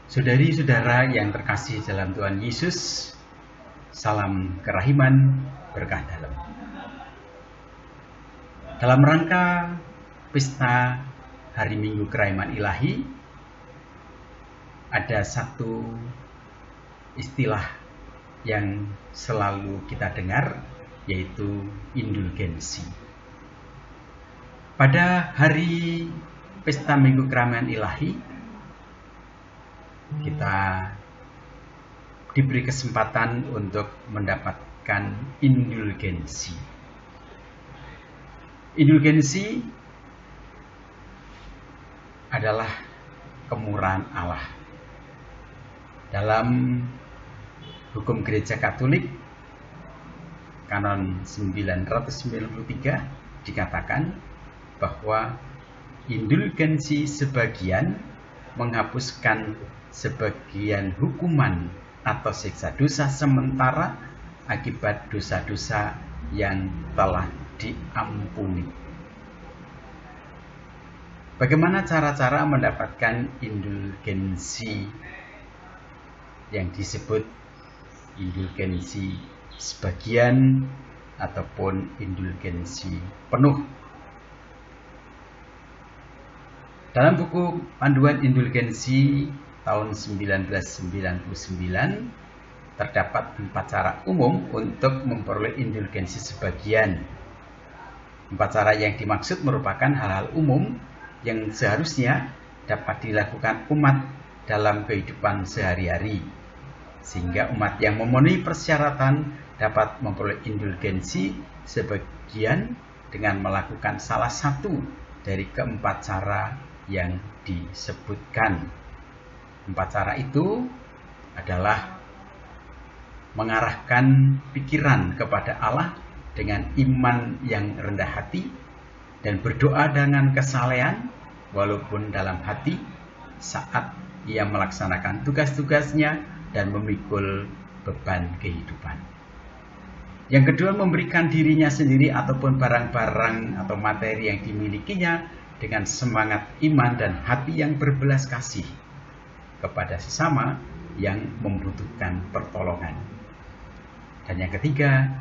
Saudari-saudara yang terkasih dalam Tuhan Yesus, salam kerahiman, berkah dalam. Dalam rangka pesta Hari Minggu Kerahiman Ilahi, ada satu istilah yang selalu kita dengar, yaitu indulgensi. Pada hari pesta Minggu Kerahiman Ilahi, kita diberi kesempatan untuk mendapatkan indulgensi. Indulgensi adalah kemurahan Allah. Dalam hukum Gereja Katolik, Kanon 993 dikatakan bahwa indulgensi sebagian menghapuskan sebagian hukuman atau siksa dosa sementara akibat dosa-dosa yang telah diampuni. Bagaimana cara-cara mendapatkan indulgensi yang disebut indulgensi sebagian ataupun indulgensi penuh? Dalam buku Panduan Indulgensi tahun 1999 terdapat 4 cara umum untuk memperoleh indulgensi sebagian. 4 cara yang dimaksud merupakan hal-hal umum yang seharusnya dapat dilakukan umat dalam kehidupan sehari-hari, sehingga umat yang memenuhi persyaratan dapat memperoleh indulgensi sebagian dengan melakukan salah satu dari keempat cara yang disebutkan. 4 cara itu adalah mengarahkan pikiran kepada Allah dengan iman yang rendah hati dan berdoa dengan kesalehan walaupun dalam hati saat ia melaksanakan tugas-tugasnya dan memikul beban kehidupan. Yang kedua, memberikan dirinya sendiri ataupun barang-barang atau materi yang dimilikinya dengan semangat iman dan hati yang berbelas kasih kepada sesama yang membutuhkan pertolongan. Dan yang ketiga,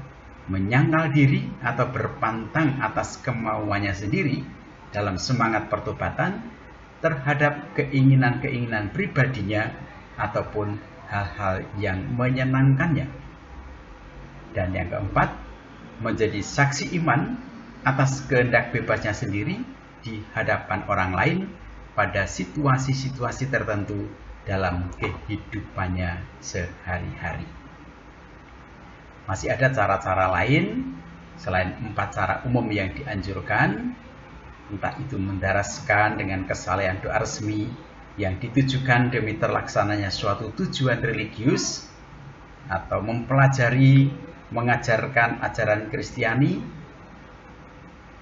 menyangkal diri atau berpantang atas kemauannya sendiri dalam semangat pertobatan terhadap keinginan-keinginan pribadinya ataupun hal-hal yang menyenangkannya. Dan yang keempat, menjadi saksi iman atas kehendak bebasnya sendiri di hadapan orang lain pada situasi-situasi tertentu dalam kehidupannya sehari-hari. Masih ada cara-cara lain selain 4 cara umum yang dianjurkan, entah itu mendaraskan dengan kesalehan doa resmi yang ditujukan demi terlaksananya suatu tujuan religius, atau mempelajari, mengajarkan ajaran Kristiani,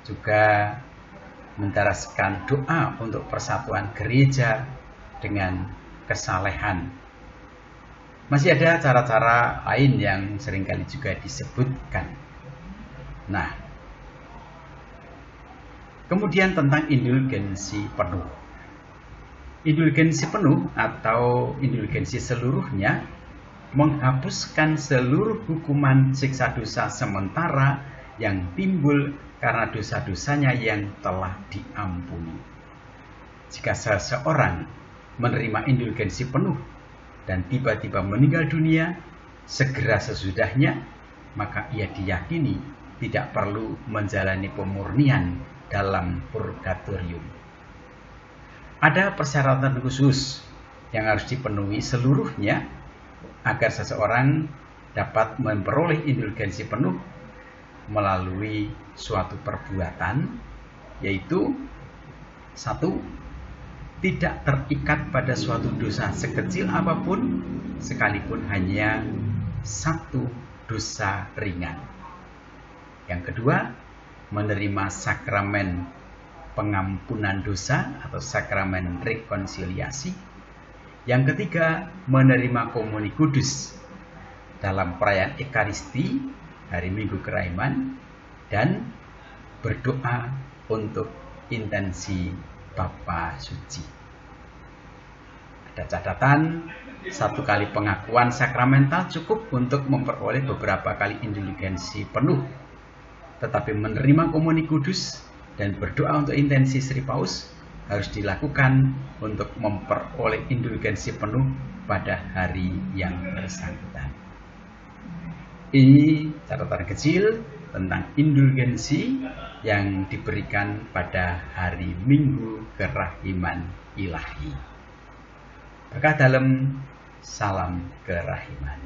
juga mendaraskan doa untuk persatuan gereja dengan kesalehan. Masih ada cara-cara lain yang seringkali juga disebutkan. Nah, kemudian tentang indulgensi penuh. Indulgensi penuh atau indulgensi seluruhnya menghapuskan seluruh hukuman siksa dosa sementara yang timbul karena dosa-dosanya yang telah diampuni. Jika seseorang menerima indulgensi penuh dan tiba-tiba meninggal dunia segera sesudahnya, maka ia diyakini tidak perlu menjalani pemurnian dalam purgatorium. Ada persyaratan khusus yang harus dipenuhi seluruhnya agar seseorang dapat memperoleh indulgensi penuh melalui suatu perbuatan, yaitu 1. Tidak terikat pada suatu dosa sekecil apapun, sekalipun hanya 1 dosa ringan. Yang kedua, menerima sakramen pengampunan dosa atau sakramen rekonsiliasi. Yang ketiga, menerima komuni kudus dalam perayaan Ekaristi Hari Minggu Kerahiman dan berdoa untuk intensi Bapa Suci. Ada catatan, 1 kali pengakuan sakramental cukup untuk memperoleh beberapa kali indulgensi penuh. Tetapi menerima komuni kudus dan berdoa untuk intensi Sri Paus harus dilakukan untuk memperoleh indulgensi penuh pada hari yang bersangkutan. Ini catatan kecil tentang indulgensi yang diberikan pada hari Minggu Kerahiman Ilahi. Maka dalam salam kerahiman.